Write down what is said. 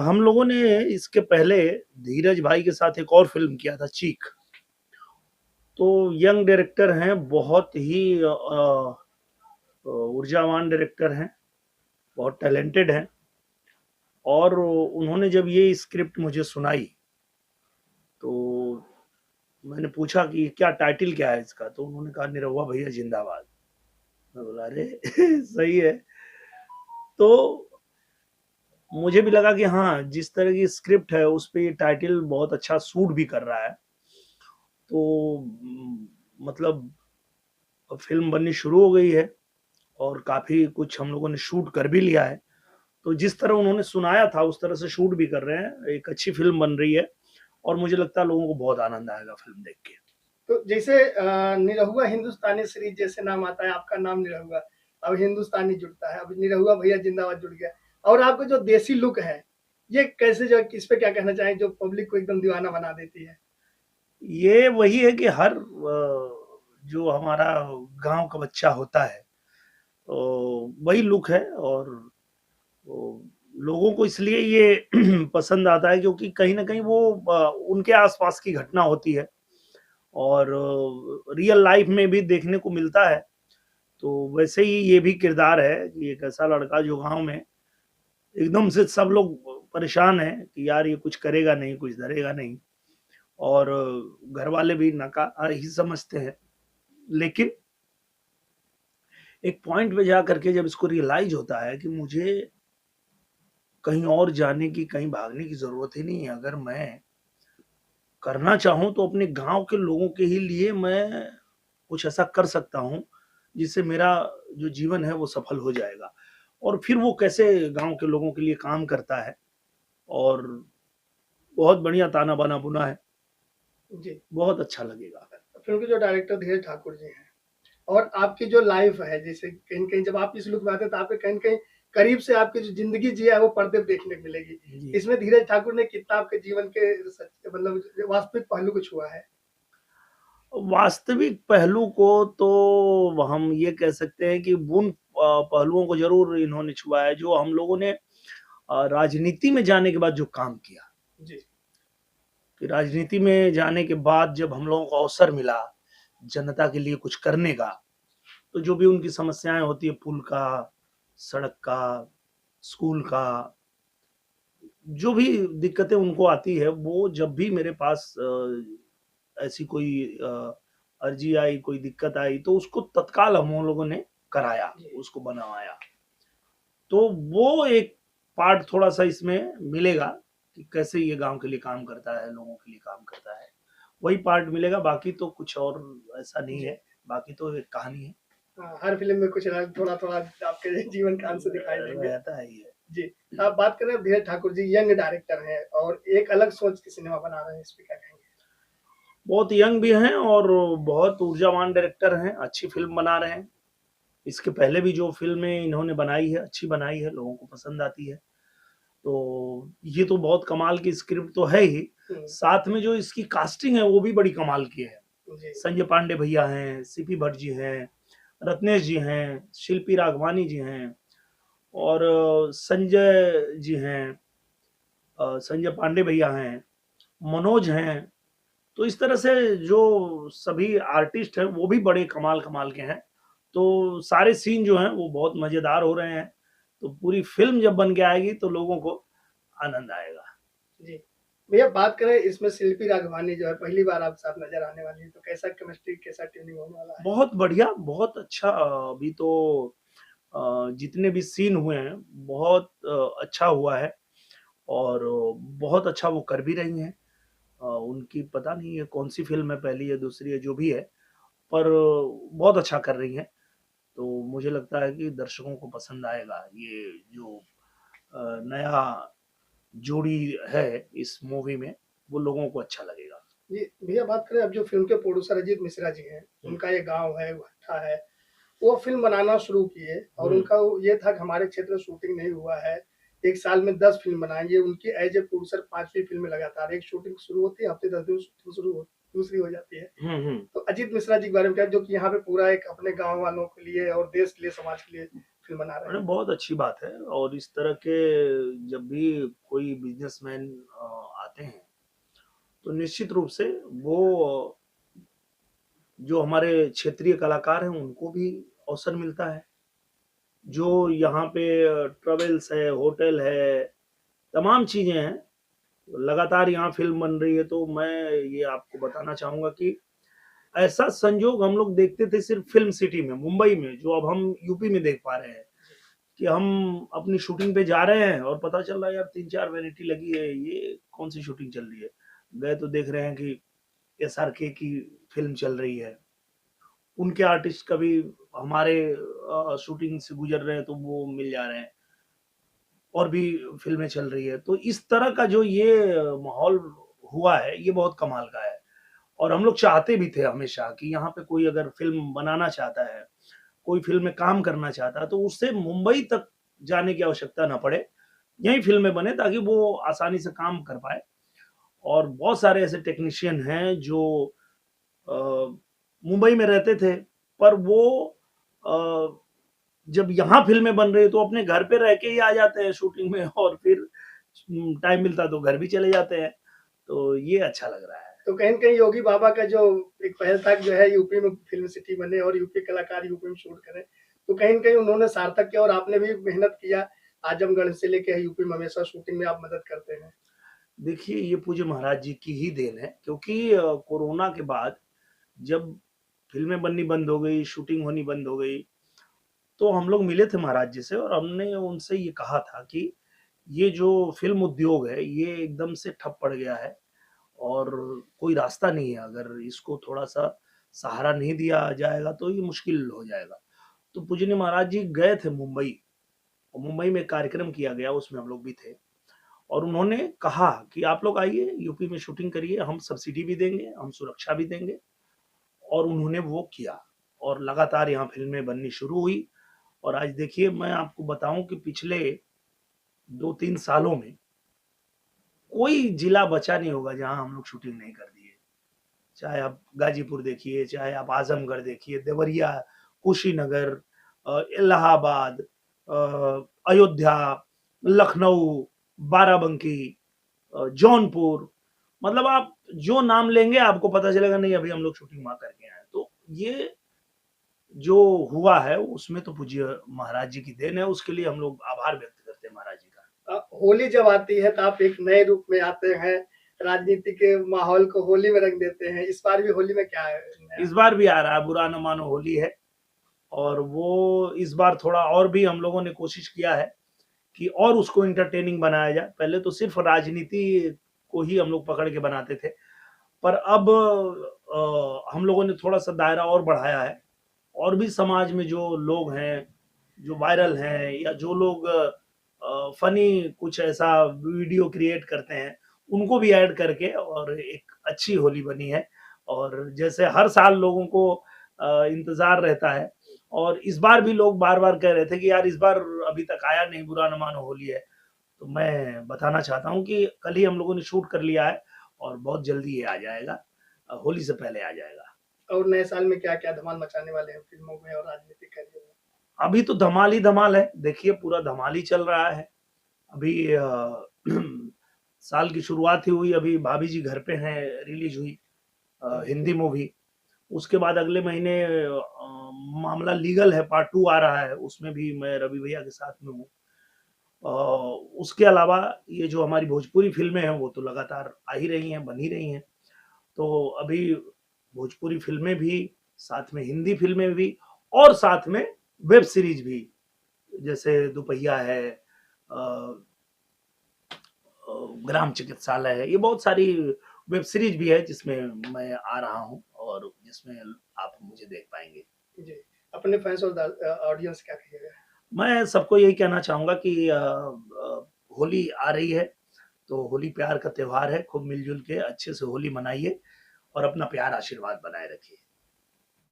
हम लोगों ने इसके पहले धीरज भाई के साथ एक और फ़िल्म किया था चीख। तो यंग डायरेक्टर हैं, बहुत ही ऊर्जावान डायरेक्टर हैं, बहुत टैलेंटेड हैं और उन्होंने जब ये स्क्रिप्ट मुझे सुनाई, तो मैंने पूछा कि क्या टाइटल क्या है इसका? तो उन्होंने कहा निरहुआ भैया ज़िंदाबाद। मैं बोला अरे! सही है। तो मुझे भी लगा कि हाँ, जिस तरह की स्क्रिप्ट है उस पे ये टाइटल बहुत अच्छा सूट भी कर रहा है। तो मतलब फ़िल्म बननी शुरू हो गई है और काफ़ी कुछ हम लोगों ने शूट कर भी लिया है। तो जिस तरह उन्होंने सुनाया था उस तरह से शूट भी कर रहे हैं। एक अच्छी फ़िल्म बन रही है और मुझे लगता है लोगों को बहुत आनंद आएगा फ़िल्म देख के। तो जैसे निरहुआ हिंदुस्तानी सीरीज जैसे नाम आता है, आपका नाम निरहुआ, अब हिंदुस्तानी जुड़ता है, अब निरहुआ भैया जिंदाबाद जुड़ गया, और आपका जो देसी लुक है, ये कैसे, जो इस पे क्या कहना चाहें जो पब्लिक को एकदम दीवाना बना देती है? ये वही है कि हर जो हमारा गाँव का बच्चा होता है, तो वही लुक है और वो लोगों को इसलिए ये पसंद आता है क्योंकि कहीं न कहीं वो उनके आस-पास की घटना होती है और रियल लाइफ़ में भी देखने को मिलता है। तो वैसे ही ये भी किरदार है कि एक ऐसा लड़का जो गाँव में एकदम से सब लोग परेशान हैं कि यार ये कुछ करेगा नहीं, कुछ धरेगा नहीं और घरवाले भी नकार ही समझते हैं। लेकिन एक पॉइंट पे जा कर के जब इसको रियलाइज़ होता है कि मुझे कहीं और जाने की, कहीं भागने की ज़रूरत ही नहीं है। अगर मैं करना चाहूँ तो अपने गाँव के लोगों के ही लिए मैं कुछ ऐसा कर सकता हूँ, जिससे मेरा जो जीवन है वो सफल हो जाएगा। और फिर वो कैसे गाँव के लोगों के लिए काम करता है और बहुत बढ़िया ताना-बाना बुना है, जी। बहुत अच्छा लगेगा। फिल्म के जो डायरेक्टर धीरज ठाकुर जी हैं, और आपकी जो लाइफ है, जैसे कहीं न कहीं जब आप इस लुक में आते हैं तो आपके कहीं न कहीं करीब से आपकी जो ज़िंदगी जी है वो पर्दे पे देखने को मिलेगी। जी। इसमें धीरज ठाकुर ने कितना आपके जीवन के सच मतलब वास्तविक पहलू को छुआ है? वास्तविक पहलू को तो हम ये कह सकते हैं कि उन पहलुओं को ज़रूर इन्होंने छुआ है, जो हम लोगों ने राजनीति में जाने के बाद जो काम किया। जी। कि राजनीति में जाने के बाद जब हम लोगों को अवसर मिला, जनता के लिए कुछ करने का, तो जो भी उनकी समस्याएँ होती है पुल का, सड़क का, स्कूल का, जो भी दिक्कतें उनको आती है, वो जब भी मेरे पास ऐसी कोई अर्ज़ी आई, कोई दिक्कत आई, तो उसको तत्काल हम लोगों ने कराया, जी। उसको बनवाया। तो वो एक पार्ट थोड़ा-सा इसमें मिलेगा कि कैसे ये गाँव के लिए काम करता है, लोगों के लिए काम करता है। वही पार्ट मिलेगा, बाकी तो कुछ और ऐसा नहीं जी। है, बाकी तो एक कहानी है। हाँ, हर फ़िल्म में कुछ ना थोड़ा-थोड़ा आपके जीवन का अंश दिखाई देंगे। रहता है ये। जी, आप बात कर रहे हैं धीरज ठाकुर जी यंग डायरेक्टर हैं और एक अलग सोच की सिनेमा बना रहे हैं, इस पे क्या कहेंगे? बहुत यंग भी हैं और बहुत ऊर्जावान डायरेक्टर हैं, अच्छी फ़िल्म बना रहे हैं। इसके पहले भी जो फ़िल्में इन्होंने बनाई है, अच्छी बनाई है, लोगों को पसंद आती है। तो ये तो बहुत कमाल की स्क्रिप्ट तो है ही, हुँ। साथ में जो इसकी कास्टिंग है वो भी बड़ी कमाल की है। जी। संजय पांडे भैया हैं, सीपी भट्ट जी हैं, रत्नेश जी हैं, शिल्पी राघवानी जी हैं और संजय जी हैं, संजय पांडे भैया हैं, मनोज हैं। तो इस तरह से जो सभी आर्टिस्ट हैं वो भी बड़े कमाल-कमाल के हैं। तो सारे सीन जो हैं वो बहुत मज़ेदार हो रहे हैं। तो पूरी फ़िल्म जब बन के आएगी तो लोगों को आनंद आएगा। जी। भैया बात करें इसमें शिल्पी राघवानी जो है पहली बार आपके साथ नज़र आने वाली है, तो कैसा केमिस्ट्री, कैसा ट्यूनिंग होने वाला है? बहुत बढ़िया, बहुत अच्छा अभी तो जितने भी सीन हुए हैं बहुत अच्छा हुआ है और बहुत अच्छा वो कर भी रही हैं। उनकी पता नहीं है कौन-सी फ़िल्म है, पहली या दूसरी है, जो भी है, पर बहुत अच्छा कर रही हैं। तो मुझे लगता है कि दर्शकों को पसंद आएगा ये जो नया जोड़ी है इस मूवी में, वो लोगों को अच्छा लगेगा। जी, भैया बात करें अब जो फ़िल्म के प्रोड्यूसर अजीत मिश्रा जी हैं, हुँ, उनका ये गाँव है, भट्ठा है, वो फ़िल्म बनाना शुरू किए और हुँ, उनका वो ये था कि हमारे क्षेत्र में शूटिंग नहीं हुआ है, 1 साल में 10 फ़िल्म बनाएँगे। उनकी एज़ ए प्रोड्यूसर 5वीं फ़िल्म में लगातार एक शूटिंग शुरू होती है, हफ़्ते 10 दिन शूटिंग शुरू हो दूसरी हो जाती है। हुँ, हुँ। तो अजीत मिश्रा जी के बारे में क्या, जो कि यहाँ पे पूरा एक अपने गाँव वालों के लिए और देश के लिए, समाज के लिए फिल्म बना रहे अरे हैं। बहुत अच्छी बात है। और इस तरह के जब भी कोई बिजनेसमैन आते हैं तो निश्चित रूप से वो जो हमारे क्षेत्रीय कलाकार हैं उनको भी अवसर मिलता है। जो यहाँ पे ट्रेवल्स है, होटल है, तमाम चीजें हैं, लगातार यहाँ फिल्म बन रही है। तो मैं ये आपको बताना चाहूंगा कि ऐसा संजोग हम लोग देखते थे सिर्फ फिल्म सिटी में, मुंबई में, जो अब हम यूपी में देख पा रहे हैं कि हम अपनी शूटिंग पे जा रहे हैं और पता चल रहा है यार 3-4 वैनिटी लगी है, ये कौन सी शूटिंग चल रही है। गए तो देख रहे हैं कि एसआरके की फिल्म चल रही है, उनके आर्टिस्ट कभी हमारे शूटिंग से गुजर रहे हैं तो वो मिल जा रहे हैं, और भी फिल्में चल रही है। तो इस तरह का जो ये माहौल हुआ है ये बहुत कमाल का है। और हम लोग चाहते भी थे हमेशा कि यहाँ पे कोई अगर फिल्म बनाना चाहता है, कोई फिल्म में काम करना चाहता है, तो उससे मुंबई तक जाने की आवश्यकता ना पड़े, यही फिल्में बने ताकि वो आसानी से काम कर पाए। और बहुत सारे ऐसे टेक्नीशियन हैं जो मुंबई में रहते थे, पर वो अ, जब यहाँ फिल्में बन रही है तो अपने घर पे रह के ही आ जाते हैं शूटिंग में, और फिर टाइम मिलता तो घर भी चले जाते हैं। तो ये अच्छा लग रहा है। तो कहीं न कहीं योगी बाबा का जो एक पहल था जो है यूपी में फ़िल्म सिटी बने और यूपी कलाकार यूपी में शूट करें, तो कहीं न कहीं उन्होंने सार्थक किया और आपने भी मेहनत किया। आजमगढ़ से लेके यूपी में हमेशा शूटिंग में आप मदद करते हैं। देखिए, ये पूज्य महाराज जी की ही देन है, क्योंकि कोरोना के बाद जब फ़िल्में बननी बंद हो गई, शूटिंग होनी बंद हो गई, तो हम लोग मिले थे महाराज जी से और हमने उनसे ये कहा था कि ये जो फ़िल्म उद्योग है, ये एकदम से ठप पड़ गया है और कोई रास्ता नहीं है। अगर इसको थोड़ा-सा सहारा नहीं दिया जाएगा तो ये मुश्किल हो जाएगा। तो पूजनीय महाराज जी गए थे मुंबई, और मुंबई में एक कार्यक्रम किया गया, उसमें हम लोग भी थे। और उन्होंने कहा कि आप लोग आइए, यूपी में शूटिंग करिए, हम सब्सिडी भी देंगे, हम सुरक्षा भी देंगे। और उन्होंने वो किया और लगातार यहाँ फ़िल्में बननी शुरू हुई। और आज देखिए, मैं आपको बताऊँ कि पिछले 2-3 सालों में कोई जिला बचा नहीं होगा जहाँ हम लोग शूटिंग नहीं कर दिए। चाहे आप गाजीपुर देखिए, चाहे आप आजमगढ़ देखिए, देवरिया, कुशीनगर, इलाहाबाद, अयोध्या, लखनऊ, बाराबंकी, जौनपुर, मतलब आप जो नाम लेंगे आपको पता चलेगा नहीं अभी हम लोग शूटिंग वहाँ करके आए हैं। तो ये जो हुआ है उसमें तो पूज्य महाराज जी की देन है, उसके लिए हम लोग आभार व्यक्त करते हैं महाराज जी का। होली जब आती है तो आप एक नए रूप में आते हैं, राजनीति के माहौल को होली में रंग देते हैं। इस बार भी होली में क्या है नया? इस बार भी आ रहा है, बुरा न मानो होली है। और वो इस बार थोड़ा और भी हम लोगों ने कोशिश किया है कि और उसको एंटरटेनिंग बनाया जाए। पहले तो सिर्फ राजनीति को ही हम लोग पकड़ के बनाते थे, पर अब हम लोगों ने थोड़ा-सा दायरा और बढ़ाया है। और भी समाज में जो लोग हैं, जो वायरल हैं, या जो लोग फ़नी कुछ ऐसा वीडियो क्रिएट करते हैं, उनको भी ऐड करके और एक अच्छी होली बनी है। और जैसे हर साल लोगों को इंतज़ार रहता है, और इस बार भी लोग बार-बार कह रहे थे कि यार इस बार अभी तक आया नहीं, बुरा न मानो होली है। तो मैं बताना चाहता हूँ कि कल ही हम लोगों ने शूट कर लिया है और बहुत जल्दी ये आ जाएगा, होली से पहले आ जाएगा। और नए साल में क्या-क्या धमाल मचाने वाले हैं फ़िल्मों में और राजनीतिक करियर में? अभी तो धमाल ही धमाल है, देखिए पूरा धमाल ही चल रहा है। अभी साल की शुरुआत ही हुई, अभी भाभी जी घर पे हैं, रिलीज़ हुई हिंदी मूवी। उसके बाद अगले महीने मामला लीगल है पार्ट 2 आ रहा है, उसमें भी मैं रवि भैया के साथ में हूँ। अ, उसके अलावा ये जो हमारी भोजपुरी फ़िल्में हैं वो तो लगातार आ ही रही हैं, बन ही रही हैं। तो अभी भोजपुरी फ़िल्में भी, साथ में हिंदी फ़िल्में भी, और साथ में वेब सीरीज़ भी, जैसे दोपहिया है, अ ग्राम चिकित्सालय है, ये बहुत सारी वेब सीरीज़ भी है जिसमें मैं आ रहा हूँ और जिसमें आप मुझे देख पाएँगे। जी, अपने फैन्स और ऑडियंस क्या कहिएगा? मैं सबको यही कहना चाहूँगा कि होली आ रही है, तो होली प्यार का त्योहार है, खूब मिल-जुल के अच्छे से होली मनाइए और अपना प्यार आशीर्वाद बनाए रखिए।